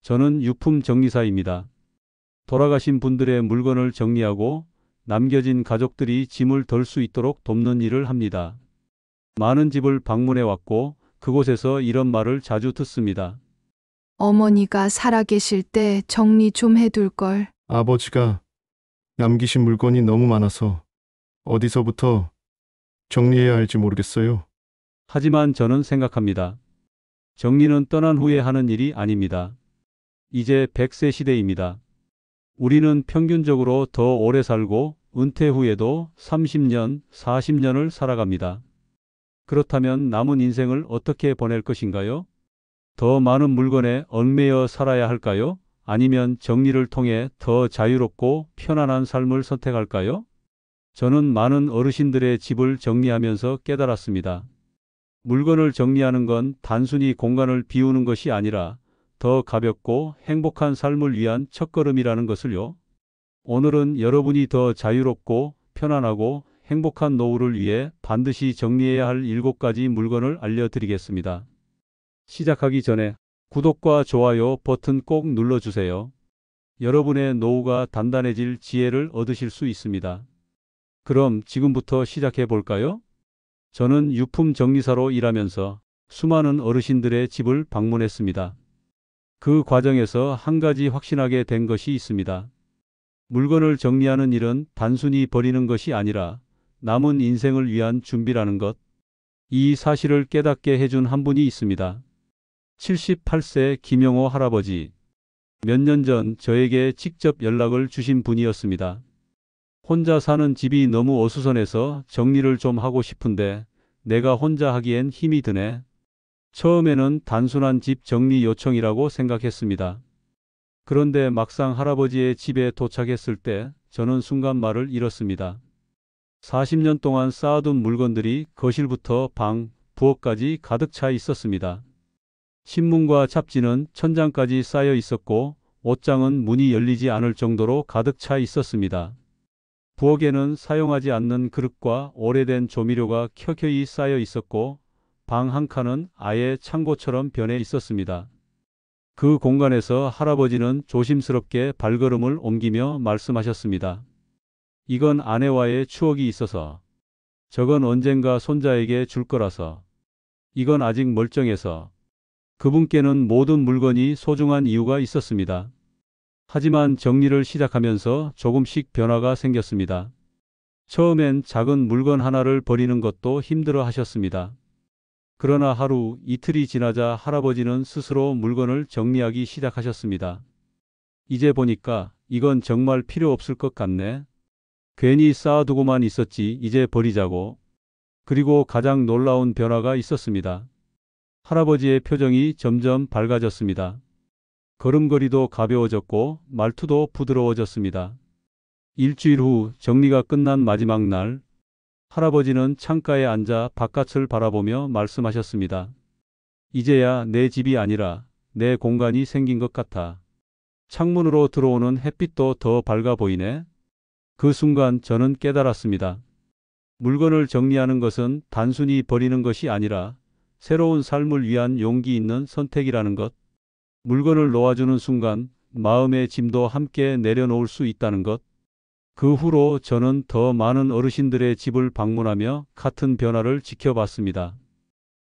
저는 유품 정리사입니다. 돌아가신 분들의 물건을 정리하고 남겨진 가족들이 짐을 덜 수 있도록 돕는 일을 합니다. 많은 집을 방문해 왔고 그곳에서 이런 말을 자주 듣습니다. 어머니가 살아계실 때 정리 좀 해둘 걸. 아버지가 남기신 물건이 너무 많아서 어디서부터 정리해야 할지 모르겠어요. 하지만 저는 생각합니다. 정리는 떠난 후에 하는 일이 아닙니다. 이제 100세 시대입니다. 우리는 평균적으로 더 오래 살고 은퇴 후에도 30년, 40년을 살아갑니다. 그렇다면 남은 인생을 어떻게 보낼 것인가요? 더 많은 물건에 얽매여 살아야 할까요? 아니면 정리를 통해 더 자유롭고 편안한 삶을 선택할까요? 저는 많은 어르신들의 집을 정리하면서 깨달았습니다. 물건을 정리하는 건 단순히 공간을 비우는 것이 아니라 더 가볍고 행복한 삶을 위한 첫걸음이라는 것을요. 오늘은 여러분이 더 자유롭고 편안하고 행복한 노후를 위해 반드시 정리해야 할 7가지 물건을 알려드리겠습니다. 시작하기 전에 구독과 좋아요 버튼 꼭 눌러주세요. 여러분의 노후가 단단해질 지혜를 얻으실 수 있습니다. 그럼 지금부터 시작해 볼까요? 저는 유품 정리사로 일하면서 수많은 어르신들의 집을 방문했습니다. 그 과정에서 한 가지 확신하게 된 것이 있습니다. 물건을 정리하는 일은 단순히 버리는 것이 아니라 남은 인생을 위한 준비라는 것. 이 사실을 깨닫게 해준 한 분이 있습니다. 78세 김영호 할아버지. 몇 년 전 저에게 직접 연락을 주신 분이었습니다. 혼자 사는 집이 너무 어수선해서 정리를 좀 하고 싶은데 내가 혼자 하기엔 힘이 드네. 처음에는 단순한 집 정리 요청이라고 생각했습니다. 그런데 막상 할아버지의 집에 도착했을 때 저는 순간 말을 잃었습니다. 40년 동안 쌓아둔 물건들이 거실부터 방, 부엌까지 가득 차 있었습니다. 신문과 잡지는 천장까지 쌓여 있었고 옷장은 문이 열리지 않을 정도로 가득 차 있었습니다. 부엌에는 사용하지 않는 그릇과 오래된 조미료가 켜켜이 쌓여 있었고 방 한 칸은 아예 창고처럼 변해 있었습니다. 그 공간에서 할아버지는 조심스럽게 발걸음을 옮기며 말씀하셨습니다. 이건 아내와의 추억이 있어서. 저건 언젠가 손자에게 줄 거라서. 이건 아직 멀쩡해서. 그분께는 모든 물건이 소중한 이유가 있었습니다. 하지만 정리를 시작하면서 조금씩 변화가 생겼습니다. 처음엔 작은 물건 하나를 버리는 것도 힘들어 하셨습니다. 그러나 하루, 이틀이 지나자 할아버지는 스스로 물건을 정리하기 시작하셨습니다. 이제 보니까 이건 정말 필요 없을 것 같네. 괜히 쌓아두고만 있었지, 이제 버리자고. 그리고 가장 놀라운 변화가 있었습니다. 할아버지의 표정이 점점 밝아졌습니다. 걸음걸이도 가벼워졌고 말투도 부드러워졌습니다. 일주일 후 정리가 끝난 마지막 날, 할아버지는 창가에 앉아 바깥을 바라보며 말씀하셨습니다. 이제야 내 집이 아니라 내 공간이 생긴 것 같아. 창문으로 들어오는 햇빛도 더 밝아 보이네. 그 순간 저는 깨달았습니다. 물건을 정리하는 것은 단순히 버리는 것이 아니라 새로운 삶을 위한 용기 있는 선택이라는 것. 물건을 놓아주는 순간 마음의 짐도 함께 내려놓을 수 있다는 것. 그 후로 저는 더 많은 어르신들의 집을 방문하며 같은 변화를 지켜봤습니다.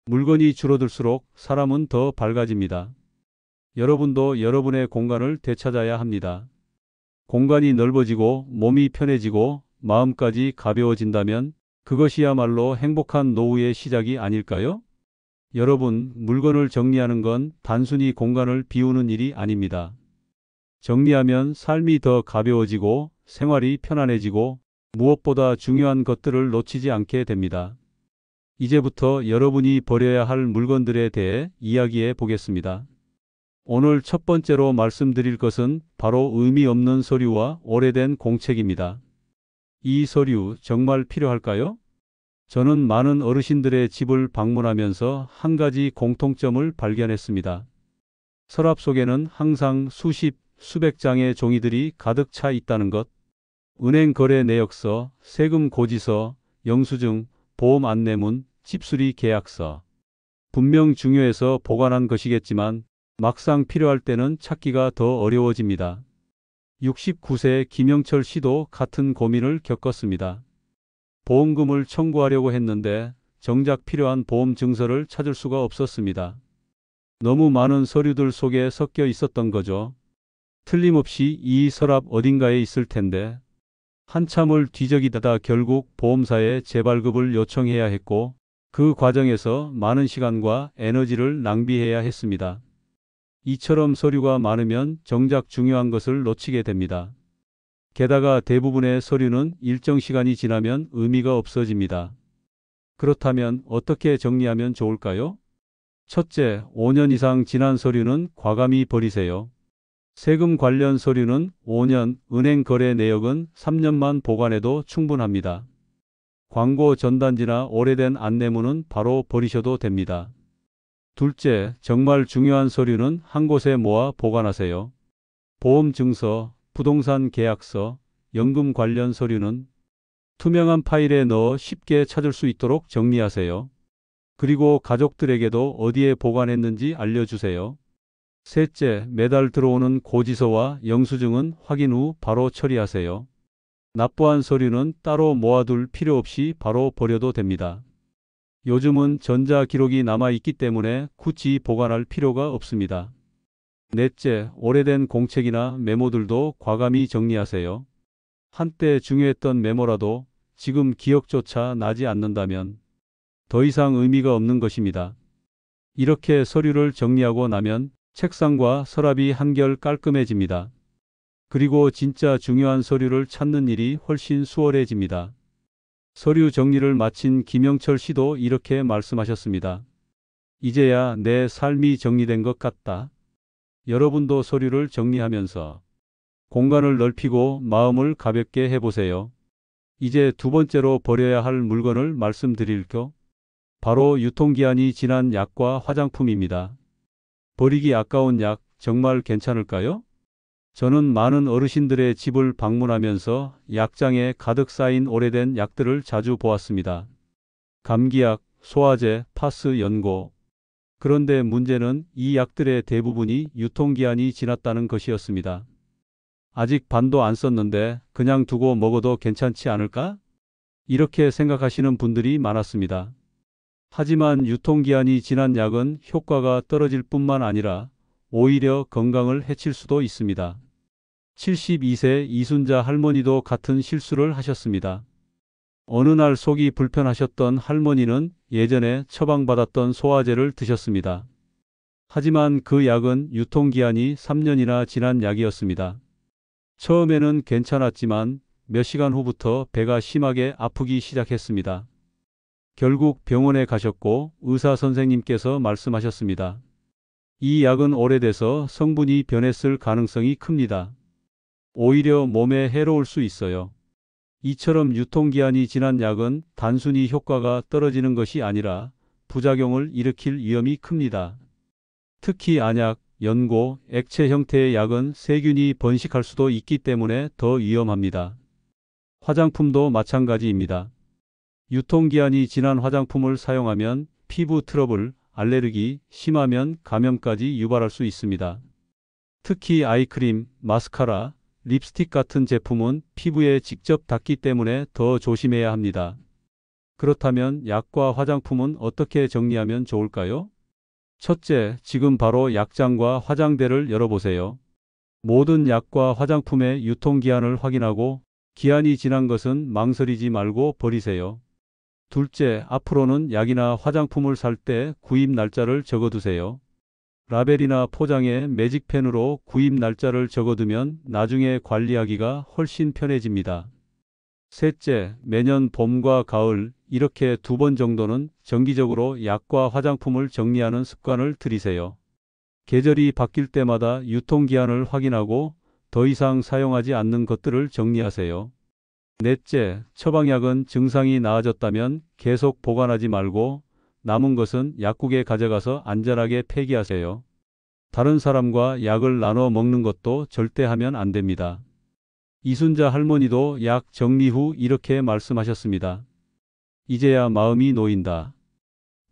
물건이 줄어들수록 사람은 더 밝아집니다. 여러분도 여러분의 공간을 되찾아야 합니다. 공간이 넓어지고 몸이 편해지고 마음까지 가벼워진다면 그것이야말로 행복한 노후의 시작이 아닐까요? 여러분, 물건을 정리하는 건 단순히 공간을 비우는 일이 아닙니다. 정리하면 삶이 더 가벼워지고 생활이 편안해지고 무엇보다 중요한 것들을 놓치지 않게 됩니다. 이제부터 여러분이 버려야 할 물건들에 대해 이야기해 보겠습니다. 오늘 첫 번째로 말씀드릴 것은 바로 의미 없는 서류와 오래된 공책입니다. 이 서류 정말 필요할까요? 저는 많은 어르신들의 집을 방문하면서 한 가지 공통점을 발견했습니다. 서랍 속에는 항상 수십, 수백 장의 종이들이 가득 차 있다는 것. 은행 거래 내역서, 세금 고지서, 영수증, 보험 안내문, 집수리 계약서. 분명 중요해서 보관한 것이겠지만 막상 필요할 때는 찾기가 더 어려워집니다. 69세 김영철 씨도 같은 고민을 겪었습니다. 보험금을 청구하려고 했는데 정작 필요한 보험 증서를 찾을 수가 없었습니다. 너무 많은 서류들 속에 섞여 있었던 거죠. 틀림없이 이 서랍 어딘가에 있을 텐데 한참을 뒤적이다가 결국 보험사에 재발급을 요청해야 했고 그 과정에서 많은 시간과 에너지를 낭비해야 했습니다. 이처럼 서류가 많으면 정작 중요한 것을 놓치게 됩니다. 게다가 대부분의 서류는 일정 시간이 지나면 의미가 없어집니다. 그렇다면 어떻게 정리하면 좋을까요? 첫째, 5년 이상 지난 서류는 과감히 버리세요. 세금 관련 서류는 5년, 은행 거래 내역은 3년만 보관해도 충분합니다. 광고 전단지나 오래된 안내문은 바로 버리셔도 됩니다. 둘째, 정말 중요한 서류는 한 곳에 모아 보관하세요. 보험 증서, 부동산 계약서, 연금 관련 서류는 투명한 파일에 넣어 쉽게 찾을 수 있도록 정리하세요. 그리고 가족들에게도 어디에 보관했는지 알려주세요. 셋째, 매달 들어오는 고지서와 영수증은 확인 후 바로 처리하세요. 납부한 서류는 따로 모아둘 필요 없이 바로 버려도 됩니다. 요즘은 전자 기록이 남아있기 때문에 굳이 보관할 필요가 없습니다. 넷째, 오래된 공책이나 메모들도 과감히 정리하세요. 한때 중요했던 메모라도 지금 기억조차 나지 않는다면 더 이상 의미가 없는 것입니다. 이렇게 서류를 정리하고 나면 책상과 서랍이 한결 깔끔해집니다. 그리고 진짜 중요한 서류를 찾는 일이 훨씬 수월해집니다. 서류 정리를 마친 김영철 씨도 이렇게 말씀하셨습니다. 이제야 내 삶이 정리된 것 같다. 여러분도 서류를 정리하면서 공간을 넓히고 마음을 가볍게 해보세요. 이제 두 번째로 버려야 할 물건을 말씀드릴게요. 바로 유통기한이 지난 약과 화장품입니다. 버리기 아까운 약 정말 괜찮을까요? 저는 많은 어르신들의 집을 방문하면서 약장에 가득 쌓인 오래된 약들을 자주 보았습니다. 감기약, 소화제, 파스, 연고. 그런데 문제는 이 약들의 대부분이 유통기한이 지났다는 것이었습니다. 아직 반도 안 썼는데 그냥 두고 먹어도 괜찮지 않을까? 이렇게 생각하시는 분들이 많았습니다. 하지만 유통기한이 지난 약은 효과가 떨어질 뿐만 아니라 오히려 건강을 해칠 수도 있습니다. 72세 이순자 할머니도 같은 실수를 하셨습니다. 어느 날 속이 불편하셨던 할머니는 예전에 처방받았던 소화제를 드셨습니다. 하지만 그 약은 유통기한이 3년이나 지난 약이었습니다. 처음에는 괜찮았지만 몇 시간 후부터 배가 심하게 아프기 시작했습니다. 결국 병원에 가셨고 의사 선생님께서 말씀하셨습니다. 이 약은 오래돼서 성분이 변했을 가능성이 큽니다. 오히려 몸에 해로울 수 있어요. 이처럼 유통기한이 지난 약은 단순히 효과가 떨어지는 것이 아니라 부작용을 일으킬 위험이 큽니다. 특히 안약, 연고, 액체 형태의 약은 세균이 번식할 수도 있기 때문에 더 위험합니다. 화장품도 마찬가지입니다. 유통기한이 지난 화장품을 사용하면 피부 트러블, 알레르기, 심하면 감염까지 유발할 수 있습니다. 특히 아이크림, 마스카라, 립스틱 같은 제품은 피부에 직접 닿기 때문에 더 조심해야 합니다. 그렇다면 약과 화장품은 어떻게 정리하면 좋을까요? 첫째, 지금 바로 약장과 화장대를 열어보세요. 모든 약과 화장품의 유통기한을 확인하고 기한이 지난 것은 망설이지 말고 버리세요. 둘째, 앞으로는 약이나 화장품을 살 때 구입 날짜를 적어두세요. 라벨이나 포장에 매직펜으로 구입 날짜를 적어두면 나중에 관리하기가 훨씬 편해집니다. 셋째, 매년 봄과 가을 이렇게 2번 정도는 정기적으로 약과 화장품을 정리하는 습관을 들이세요. 계절이 바뀔 때마다 유통기한을 확인하고 더 이상 사용하지 않는 것들을 정리하세요. 넷째, 처방약은 증상이 나아졌다면 계속 보관하지 말고 남은 것은 약국에 가져가서 안전하게 폐기하세요. 다른 사람과 약을 나눠 먹는 것도 절대 하면 안 됩니다. 이순자 할머니도 약 정리 후 이렇게 말씀하셨습니다. 이제야 마음이 놓인다.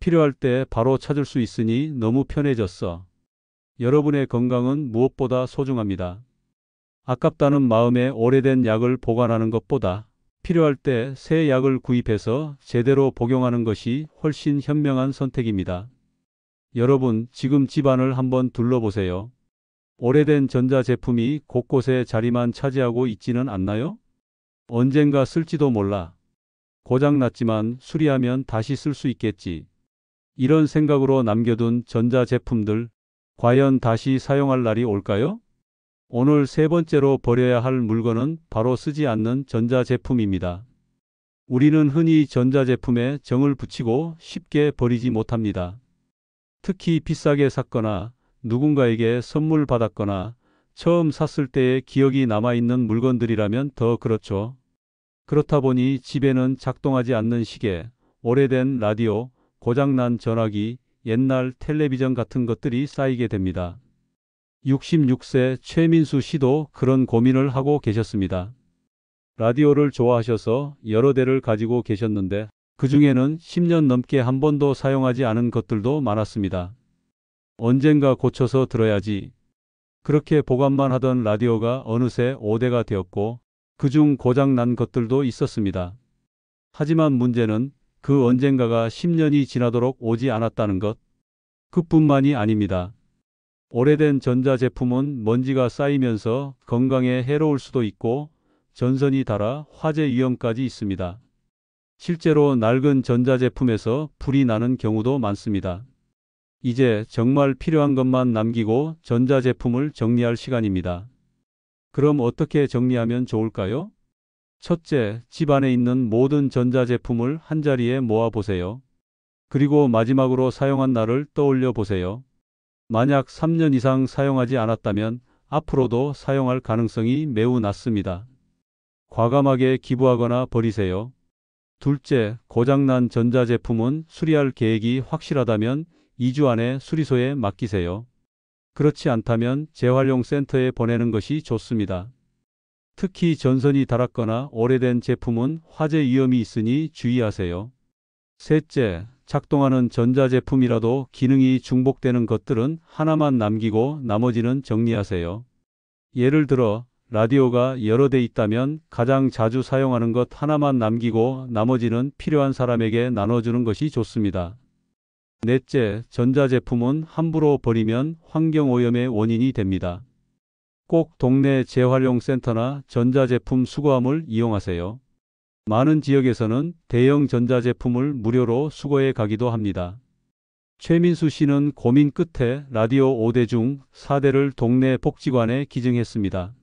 필요할 때 바로 찾을 수 있으니 너무 편해졌어. 여러분의 건강은 무엇보다 소중합니다. 아깝다는 마음에 오래된 약을 보관하는 것보다 필요할 때 새 약을 구입해서 제대로 복용하는 것이 훨씬 현명한 선택입니다. 여러분, 지금 집안을 한번 둘러보세요. 오래된 전자제품이 곳곳에 자리만 차지하고 있지는 않나요? 언젠가 쓸지도 몰라. 고장났지만 수리하면 다시 쓸 수 있겠지. 이런 생각으로 남겨둔 전자제품들, 과연 다시 사용할 날이 올까요? 오늘 세 번째로 버려야 할 물건은 바로 쓰지 않는 전자제품입니다. 우리는 흔히 전자제품에 정을 붙이고 쉽게 버리지 못합니다. 특히 비싸게 샀거나 누군가에게 선물 받았거나 처음 샀을 때의 기억이 남아있는 물건들이라면 더 그렇죠. 그렇다 보니 집에는 작동하지 않는 시계, 오래된 라디오, 고장난 전화기, 옛날 텔레비전 같은 것들이 쌓이게 됩니다. 66세 최민수 씨도 그런 고민을 하고 계셨습니다. 라디오를 좋아하셔서 여러 대를 가지고 계셨는데 그 중에는 10년 넘게 한 번도 사용하지 않은 것들도 많았습니다. 언젠가 고쳐서 들어야지. 그렇게 보관만 하던 라디오가 어느새 5대가 되었고 그중 고장난 것들도 있었습니다. 하지만 문제는 그 언젠가가 10년이 지나도록 오지 않았다는 것. 그뿐만이 아닙니다. 오래된 전자제품은 먼지가 쌓이면서 건강에 해로울 수도 있고 전선이 닳아 화재 위험까지 있습니다. 실제로 낡은 전자제품에서 불이 나는 경우도 많습니다. 이제 정말 필요한 것만 남기고 전자제품을 정리할 시간입니다. 그럼 어떻게 정리하면 좋을까요? 첫째, 집 안에 있는 모든 전자제품을 한자리에 모아보세요. 그리고 마지막으로 사용한 날을 떠올려 보세요. 만약 3년 이상 사용하지 않았다면 앞으로도 사용할 가능성이 매우 낮습니다. 과감하게 기부하거나 버리세요. 둘째, 고장난 전자제품은 수리할 계획이 확실하다면 2주 안에 수리소에 맡기세요. 그렇지 않다면 재활용 센터에 보내는 것이 좋습니다. 특히 전선이 닳았거나 오래된 제품은 화재 위험이 있으니 주의하세요. 셋째, 작동하는 전자제품이라도 기능이 중복되는 것들은 하나만 남기고 나머지는 정리하세요. 예를 들어 라디오가 여러 대 있다면 가장 자주 사용하는 것 하나만 남기고 나머지는 필요한 사람에게 나눠주는 것이 좋습니다. 넷째, 전자제품은 함부로 버리면 환경오염의 원인이 됩니다. 꼭 동네 재활용 센터나 전자제품 수거함을 이용하세요. 많은 지역에서는 대형 전자제품을 무료로 수거해 가기도 합니다. 최민수 씨는 고민 끝에 라디오 5대 중 4대를 동네 복지관에 기증했습니다.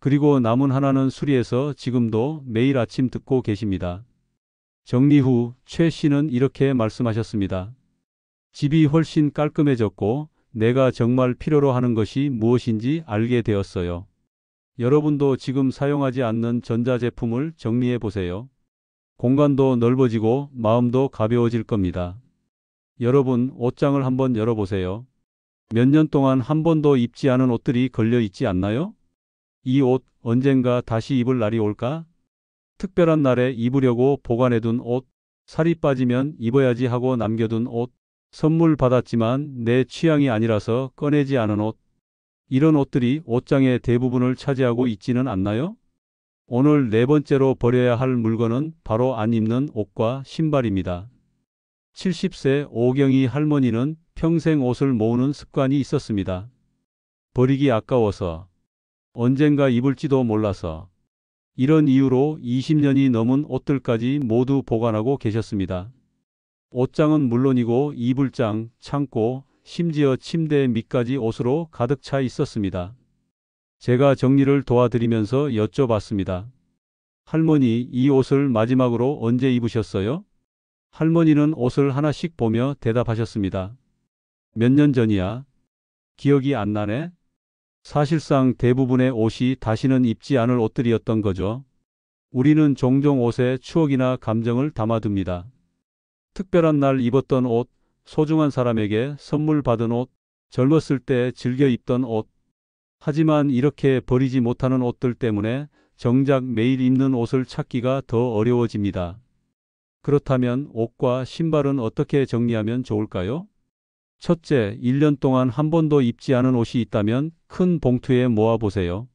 그리고 남은 하나는 수리해서 지금도 매일 아침 듣고 계십니다. 정리 후 최 씨는 이렇게 말씀하셨습니다. 집이 훨씬 깔끔해졌고 내가 정말 필요로 하는 것이 무엇인지 알게 되었어요. 여러분도 지금 사용하지 않는 전자제품을 정리해 보세요. 공간도 넓어지고 마음도 가벼워질 겁니다. 여러분, 옷장을 한번 열어보세요. 몇 년 동안 한 번도 입지 않은 옷들이 걸려 있지 않나요? 이 옷 언젠가 다시 입을 날이 올까? 특별한 날에 입으려고 보관해둔 옷, 살이 빠지면 입어야지 하고 남겨둔 옷, 선물 받았지만 내 취향이 아니라서 꺼내지 않은 옷, 이런 옷들이 옷장의 대부분을 차지하고 있지는 않나요? 오늘 네 번째로 버려야 할 물건은 바로 안 입는 옷과 신발입니다. 70세 오경희 할머니는 평생 옷을 모으는 습관이 있었습니다. 버리기 아까워서, 언젠가 입을지도 몰라서, 이런 이유로 20년이 넘은 옷들까지 모두 보관하고 계셨습니다. 옷장은 물론이고 이불장, 창고, 심지어 침대 밑까지 옷으로 가득 차 있었습니다. 제가 정리를 도와드리면서 여쭤봤습니다. 할머니, 이 옷을 마지막으로 언제 입으셨어요? 할머니는 옷을 하나씩 보며 대답하셨습니다. 몇 년 전이야. 기억이 안 나네? 사실상 대부분의 옷이 다시는 입지 않을 옷들이었던 거죠. 우리는 종종 옷에 추억이나 감정을 담아둡니다. 특별한 날 입었던 옷, 소중한 사람에게 선물 받은 옷, 젊었을 때 즐겨 입던 옷. 하지만 이렇게 버리지 못하는 옷들 때문에 정작 매일 입는 옷을 찾기가 더 어려워집니다. 그렇다면 옷과 신발은 어떻게 정리하면 좋을까요? 첫째, 1년 동안 한 번도 입지 않은 옷이 있다면 큰 봉투에 모아보세요.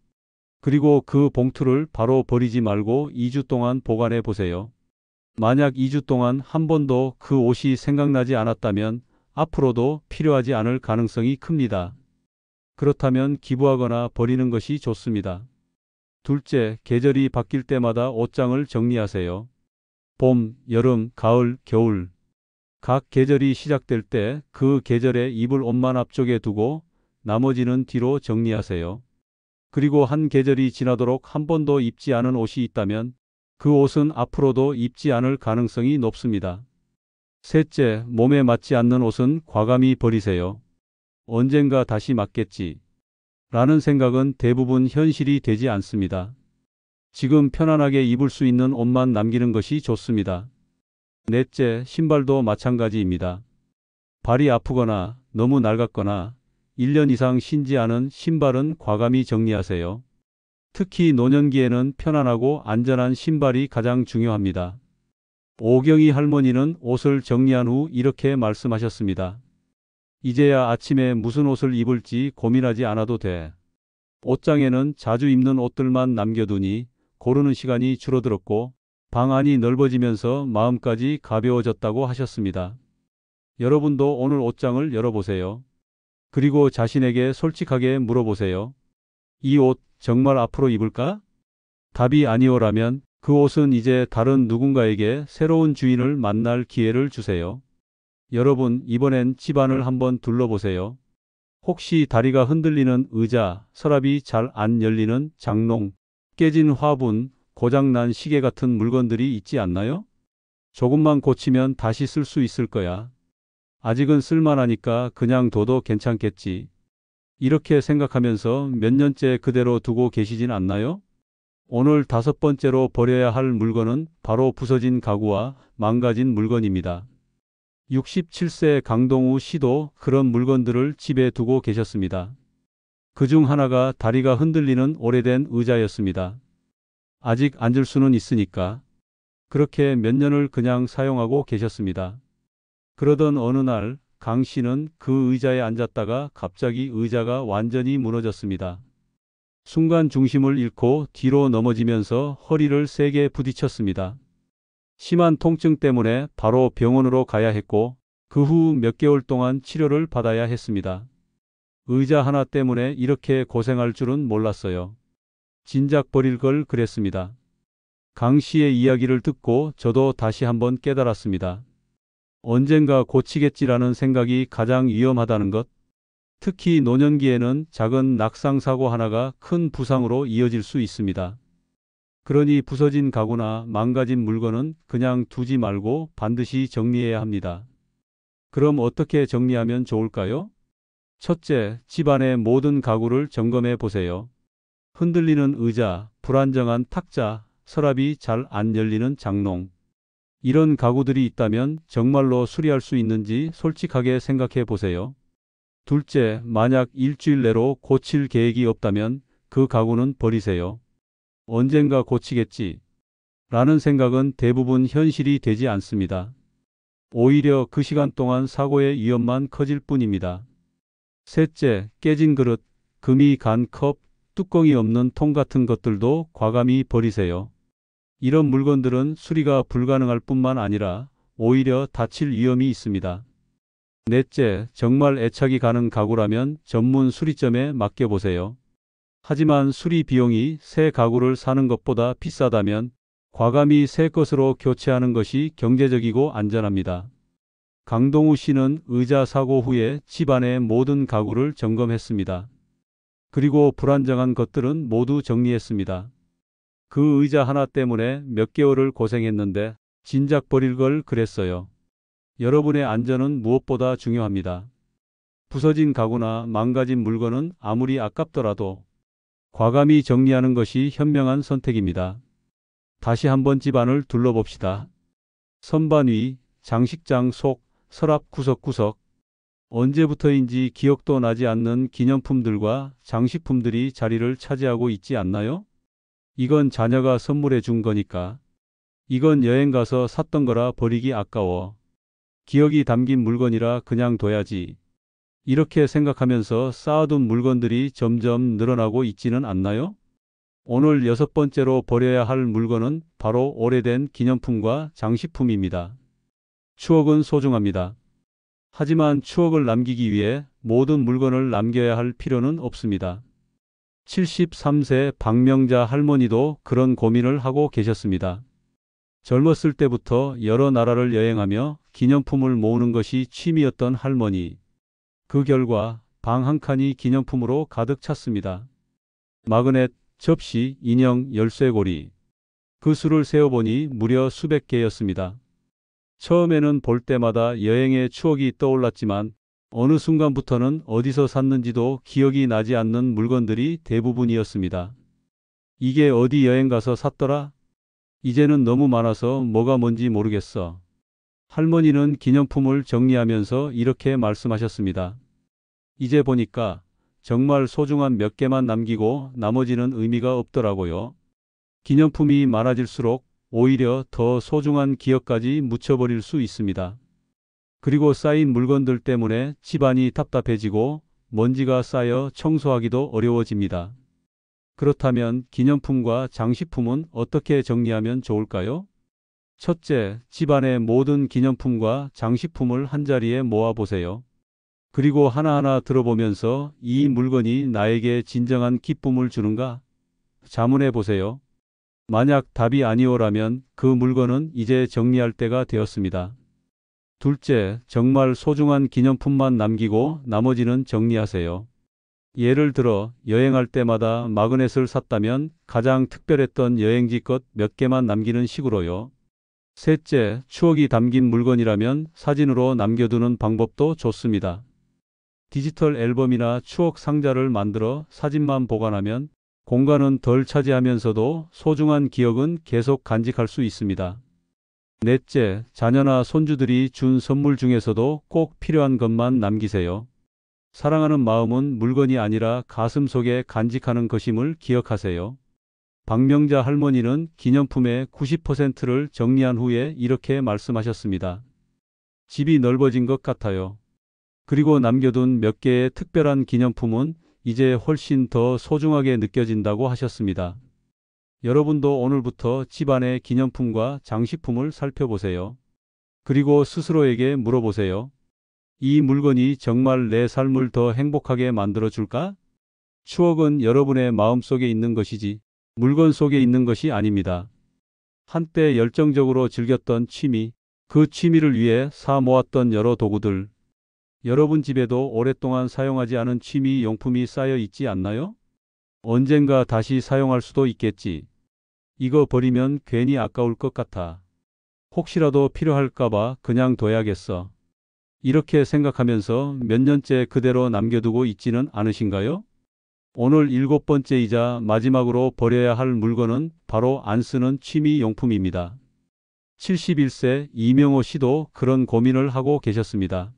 그리고 그 봉투를 바로 버리지 말고 2주 동안 보관해 보세요. 만약 2주 동안 한 번도 그 옷이 생각나지 않았다면 앞으로도 필요하지 않을 가능성이 큽니다. 그렇다면 기부하거나 버리는 것이 좋습니다. 둘째, 계절이 바뀔 때마다 옷장을 정리하세요. 봄, 여름, 가을, 겨울. 각 계절이 시작될 때 그 계절에 입을 옷만 앞쪽에 두고 나머지는 뒤로 정리하세요. 그리고 한 계절이 지나도록 한 번도 입지 않은 옷이 있다면 그 옷은 앞으로도 입지 않을 가능성이 높습니다. 셋째, 몸에 맞지 않는 옷은 과감히 버리세요. 언젠가 다시 맞겠지. 라는 생각은 대부분 현실이 되지 않습니다. 지금 편안하게 입을 수 있는 옷만 남기는 것이 좋습니다. 넷째, 신발도 마찬가지입니다. 발이 아프거나 너무 낡았거나 1년 이상 신지 않은 신발은 과감히 정리하세요. 특히 노년기에는 편안하고 안전한 신발이 가장 중요합니다. 오경희 할머니는 옷을 정리한 후 이렇게 말씀하셨습니다. 이제야 아침에 무슨 옷을 입을지 고민하지 않아도 돼. 옷장에는 자주 입는 옷들만 남겨두니 고르는 시간이 줄어들었고 방 안이 넓어지면서 마음까지 가벼워졌다고 하셨습니다. 여러분도 오늘 옷장을 열어보세요. 그리고 자신에게 솔직하게 물어보세요. 이 옷 정말 앞으로 입을까? 답이 아니오라면 그 옷은 이제 다른 누군가에게 새로운 주인을 만날 기회를 주세요. 여러분, 이번엔 집안을 한번 둘러보세요. 혹시 다리가 흔들리는 의자, 서랍이 잘 안 열리는 장롱, 깨진 화분, 고장난 시계 같은 물건들이 있지 않나요? 조금만 고치면 다시 쓸 수 있을 거야. 아직은 쓸만하니까 그냥 둬도 괜찮겠지. 이렇게 생각하면서 몇 년째 그대로 두고 계시진 않나요? 오늘 5번째로 버려야 할 물건은 바로 부서진 가구와 망가진 물건입니다. 67세 강동우 씨도 그런 물건들을 집에 두고 계셨습니다. 그중 하나가 다리가 흔들리는 오래된 의자였습니다. 아직 앉을 수는 있으니까 그렇게 몇 년을 그냥 사용하고 계셨습니다. 그러던 어느 날 강 씨는 그 의자에 앉았다가 갑자기 의자가 완전히 무너졌습니다. 순간 중심을 잃고 뒤로 넘어지면서 허리를 세게 부딪혔습니다. 심한 통증 때문에 바로 병원으로 가야 했고 그 후 몇 개월 동안 치료를 받아야 했습니다. 의자 하나 때문에 이렇게 고생할 줄은 몰랐어요. 진작 버릴 걸 그랬습니다. 강 씨의 이야기를 듣고 저도 다시 한번 깨달았습니다. 언젠가 고치겠지라는 생각이 가장 위험하다는 것. 특히 노년기에는 작은 낙상사고 하나가 큰 부상으로 이어질 수 있습니다. 그러니 부서진 가구나 망가진 물건은 그냥 두지 말고 반드시 정리해야 합니다. 그럼 어떻게 정리하면 좋을까요? 첫째, 집안의 모든 가구를 점검해 보세요. 흔들리는 의자, 불안정한 탁자, 서랍이 잘 안 열리는 장롱. 이런 가구들이 있다면 정말로 수리할 수 있는지 솔직하게 생각해 보세요. 둘째, 만약 일주일 내로 고칠 계획이 없다면 그 가구는 버리세요. 언젠가 고치겠지. 라는 생각은 대부분 현실이 되지 않습니다. 오히려 그 시간 동안 사고의 위험만 커질 뿐입니다. 셋째, 깨진 그릇, 금이 간 컵, 뚜껑이 없는 통 같은 것들도 과감히 버리세요. 이런 물건들은 수리가 불가능할 뿐만 아니라 오히려 다칠 위험이 있습니다. 넷째, 정말 애착이 가는 가구라면 전문 수리점에 맡겨보세요. 하지만 수리 비용이 새 가구를 사는 것보다 비싸다면 과감히 새 것으로 교체하는 것이 경제적이고 안전합니다. 강동우 씨는 의자 사고 후에 집안의 모든 가구를 점검했습니다. 그리고 불안정한 것들은 모두 정리했습니다. 그 의자 하나 때문에 몇 개월을 고생했는데 진작 버릴 걸 그랬어요. 여러분의 안전은 무엇보다 중요합니다. 부서진 가구나 망가진 물건은 아무리 아깝더라도 과감히 정리하는 것이 현명한 선택입니다. 다시 한번 집안을 둘러봅시다. 선반 위, 장식장 속, 서랍 구석구석. 언제부터인지 기억도 나지 않는 기념품들과 장식품들이 자리를 차지하고 있지 않나요? 이건 자녀가 선물해 준 거니까. 이건 여행 가서 샀던 거라 버리기 아까워. 기억이 담긴 물건이라 그냥 둬야지. 이렇게 생각하면서 쌓아둔 물건들이 점점 늘어나고 있지는 않나요? 오늘 여섯 번째로 버려야 할 물건은 바로 오래된 기념품과 장식품입니다. 추억은 소중합니다. 하지만 추억을 남기기 위해 모든 물건을 남겨야 할 필요는 없습니다. 73세 박명자 할머니도 그런 고민을 하고 계셨습니다. 젊었을 때부터 여러 나라를 여행하며 기념품을 모으는 것이 취미였던 할머니. 그 결과 방 한 칸이 기념품으로 가득 찼습니다. 마그넷, 접시, 인형, 열쇠고리. 그 수를 세어보니 무려 수백 개였습니다. 처음에는 볼 때마다 여행의 추억이 떠올랐지만 어느 순간부터는 어디서 샀는지도 기억이 나지 않는 물건들이 대부분이었습니다. 이게 어디 여행 가서 샀더라? 이제는 너무 많아서 뭐가 뭔지 모르겠어. 할머니는 기념품을 정리하면서 이렇게 말씀하셨습니다. 이제 보니까 정말 소중한 몇 개만 남기고 나머지는 의미가 없더라고요. 기념품이 많아질수록 오히려 더 소중한 기억까지 묻혀버릴 수 있습니다. 그리고 쌓인 물건들 때문에 집안이 답답해지고 먼지가 쌓여 청소하기도 어려워집니다. 그렇다면 기념품과 장식품은 어떻게 정리하면 좋을까요? 첫째, 집안의 모든 기념품과 장식품을 한자리에 모아보세요. 그리고 하나하나 들어보면서 이 물건이 나에게 진정한 기쁨을 주는가? 자문해 보세요. 만약 답이 아니오라면 그 물건은 이제 정리할 때가 되었습니다. 둘째, 정말 소중한 기념품만 남기고 나머지는 정리하세요. 예를 들어 여행할 때마다 마그넷을 샀다면 가장 특별했던 여행지 것 몇 개만 남기는 식으로요. 셋째, 추억이 담긴 물건이라면 사진으로 남겨두는 방법도 좋습니다. 디지털 앨범이나 추억 상자를 만들어 사진만 보관하면 공간은 덜 차지하면서도 소중한 기억은 계속 간직할 수 있습니다. 넷째, 자녀나 손주들이 준 선물 중에서도 꼭 필요한 것만 남기세요. 사랑하는 마음은 물건이 아니라 가슴 속에 간직하는 것임을 기억하세요. 박명자 할머니는 기념품의 90%를 정리한 후에 이렇게 말씀하셨습니다. 집이 넓어진 것 같아요. 그리고 남겨둔 몇 개의 특별한 기념품은 이제 훨씬 더 소중하게 느껴진다고 하셨습니다. 여러분도 오늘부터 집안의 기념품과 장식품을 살펴보세요. 그리고 스스로에게 물어보세요. 이 물건이 정말 내 삶을 더 행복하게 만들어줄까? 추억은 여러분의 마음속에 있는 것이지 물건 속에 있는 것이 아닙니다. 한때 열정적으로 즐겼던 취미, 그 취미를 위해 사 모았던 여러 도구들. 여러분 집에도 오랫동안 사용하지 않은 취미 용품이 쌓여 있지 않나요? 언젠가 다시 사용할 수도 있겠지. 이거 버리면 괜히 아까울 것 같아. 혹시라도 필요할까봐 그냥 둬야겠어. 이렇게 생각하면서 몇 년째 그대로 남겨두고 있지는 않으신가요? 오늘 일곱 번째이자 마지막으로 버려야 할 물건은 바로 안 쓰는 취미 용품입니다. 71세 이명호 씨도 그런 고민을 하고 계셨습니다.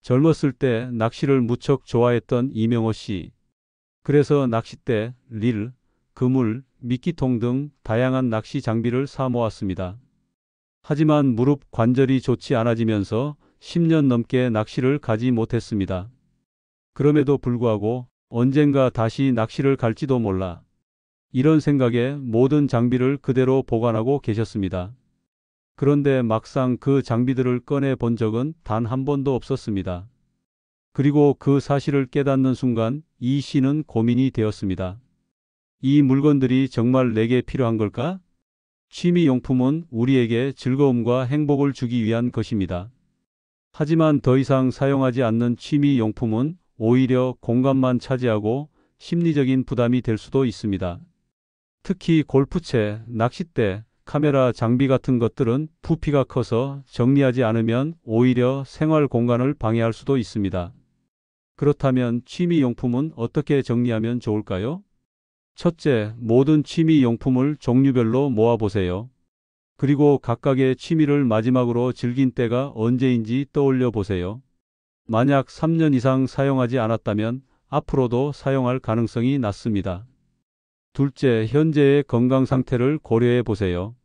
젊었을 때 낚시를 무척 좋아했던 이명호 씨. 그래서 낚싯대, 릴, 그물, 미끼통 등 다양한 낚시 장비를 사 모았습니다. 하지만 무릎 관절이 좋지 않아지면서 10년 넘게 낚시를 가지 못했습니다. 그럼에도 불구하고 언젠가 다시 낚시를 갈지도 몰라. 이런 생각에 모든 장비를 그대로 보관하고 계셨습니다. 그런데 막상 그 장비들을 꺼내 본 적은 단 한 번도 없었습니다. 그리고 그 사실을 깨닫는 순간 이 씨는 고민이 되었습니다. 이 물건들이 정말 내게 필요한 걸까? 취미용품은 우리에게 즐거움과 행복을 주기 위한 것입니다. 하지만 더 이상 사용하지 않는 취미용품은 오히려 공간만 차지하고 심리적인 부담이 될 수도 있습니다. 특히 골프채, 낚싯대, 카메라 장비 같은 것들은 부피가 커서 정리하지 않으면 오히려 생활 공간을 방해할 수도 있습니다. 그렇다면 취미용품은 어떻게 정리하면 좋을까요? 첫째, 모든 취미용품을 종류별로 모아보세요. 그리고 각각의 취미를 마지막으로 즐긴 때가 언제인지 떠올려 보세요. 만약 3년 이상 사용하지 않았다면 앞으로도 사용할 가능성이 낮습니다. 둘째, 현재의 건강 상태를 고려해 보세요.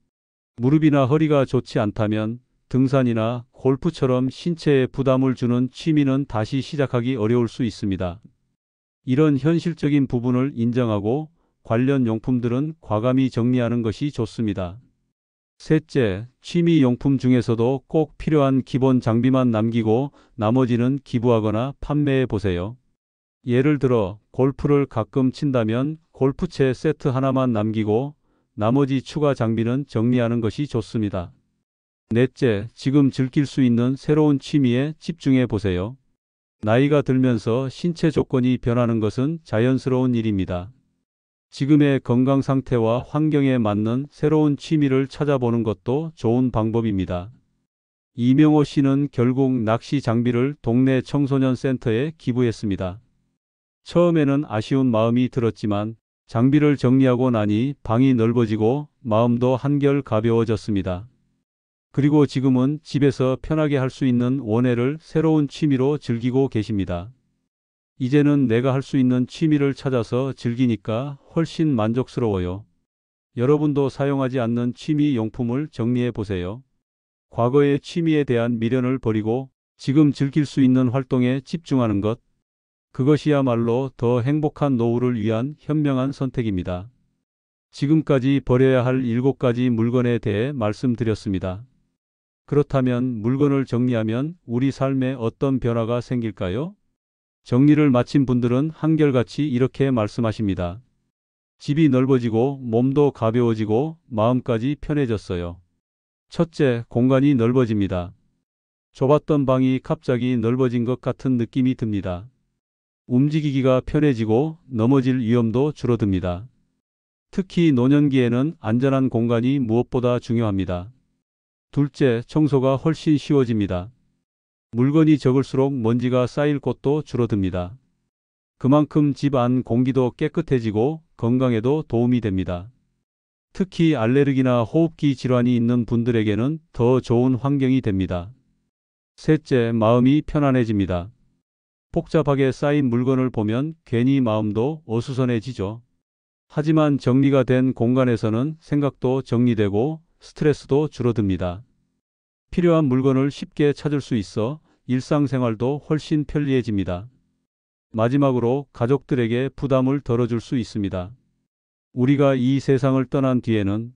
무릎이나 허리가 좋지 않다면 등산이나 골프처럼 신체에 부담을 주는 취미는 다시 시작하기 어려울 수 있습니다. 이런 현실적인 부분을 인정하고 관련 용품들은 과감히 정리하는 것이 좋습니다. 셋째, 취미 용품 중에서도 꼭 필요한 기본 장비만 남기고 나머지는 기부하거나 판매해 보세요. 예를 들어 골프를 가끔 친다면 골프채 세트 하나만 남기고 나머지 추가 장비는 정리하는 것이 좋습니다. 넷째, 지금 즐길 수 있는 새로운 취미에 집중해 보세요. 나이가 들면서 신체 조건이 변하는 것은 자연스러운 일입니다. 지금의 건강 상태와 환경에 맞는 새로운 취미를 찾아보는 것도 좋은 방법입니다. 이명호 씨는 결국 낚시 장비를 동네 청소년 센터에 기부했습니다. 처음에는 아쉬운 마음이 들었지만 장비를 정리하고 나니 방이 넓어지고 마음도 한결 가벼워졌습니다. 그리고 지금은 집에서 편하게 할 수 있는 원예를 새로운 취미로 즐기고 계십니다. 이제는 내가 할 수 있는 취미를 찾아서 즐기니까 훨씬 만족스러워요. 여러분도 사용하지 않는 취미 용품을 정리해 보세요. 과거의 취미에 대한 미련을 버리고 지금 즐길 수 있는 활동에 집중하는 것. 그것이야말로 더 행복한 노후를 위한 현명한 선택입니다. 지금까지 버려야 할 7가지 물건에 대해 말씀드렸습니다. 그렇다면 물건을 정리하면 우리 삶에 어떤 변화가 생길까요? 정리를 마친 분들은 한결같이 이렇게 말씀하십니다. 집이 넓어지고 몸도 가벼워지고 마음까지 편해졌어요. 첫째, 공간이 넓어집니다. 좁았던 방이 갑자기 넓어진 것 같은 느낌이 듭니다. 움직이기가 편해지고 넘어질 위험도 줄어듭니다. 특히 노년기에는 안전한 공간이 무엇보다 중요합니다. 둘째, 청소가 훨씬 쉬워집니다. 물건이 적을수록 먼지가 쌓일 곳도 줄어듭니다. 그만큼 집 안 공기도 깨끗해지고 건강에도 도움이 됩니다. 특히 알레르기나 호흡기 질환이 있는 분들에게는 더 좋은 환경이 됩니다. 셋째, 마음이 편안해집니다. 복잡하게 쌓인 물건을 보면 괜히 마음도 어수선해지죠. 하지만 정리가 된 공간에서는 생각도 정리되고 스트레스도 줄어듭니다. 필요한 물건을 쉽게 찾을 수 있어 일상생활도 훨씬 편리해집니다. 마지막으로 가족들에게 부담을 덜어줄 수 있습니다. 우리가 이 세상을 떠난 뒤에는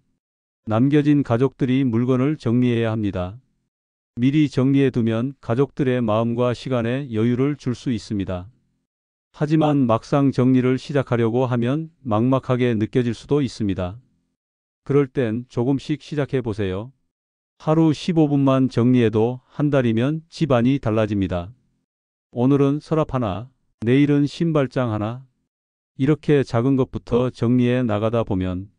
남겨진 가족들이 물건을 정리해야 합니다. 미리 정리해두면 가족들의 마음과 시간에 여유를 줄 수 있습니다. 하지만 막상 정리를 시작하려고 하면 막막하게 느껴질 수도 있습니다. 그럴 땐 조금씩 시작해 보세요. 하루 15분만 정리해도 한 달이면 집안이 달라집니다. 오늘은 서랍 하나, 내일은 신발장 하나. 이렇게 작은 것부터 정리해 나가다 보면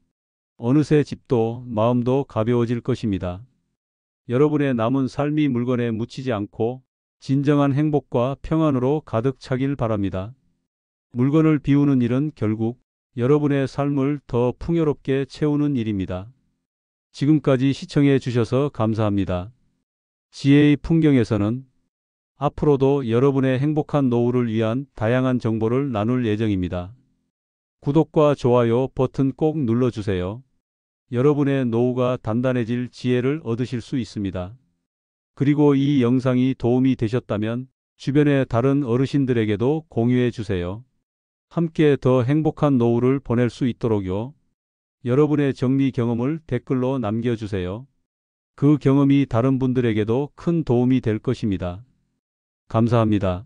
어느새 집도 마음도 가벼워질 것입니다. 여러분의 남은 삶이 물건에 묻히지 않고 진정한 행복과 평안으로 가득 차길 바랍니다. 물건을 비우는 일은 결국 여러분의 삶을 더 풍요롭게 채우는 일입니다. 지금까지 시청해 주셔서 감사합니다. 지혜의 풍경에서는 앞으로도 여러분의 행복한 노후를 위한 다양한 정보를 나눌 예정입니다. 구독과 좋아요 버튼 꼭 눌러주세요. 여러분의 노후가 단단해질 지혜를 얻으실 수 있습니다. 그리고 이 영상이 도움이 되셨다면 주변의 다른 어르신들에게도 공유해 주세요. 함께 더 행복한 노후를 보낼 수 있도록요. 여러분의 정리 경험을 댓글로 남겨주세요. 그 경험이 다른 분들에게도 큰 도움이 될 것입니다. 감사합니다.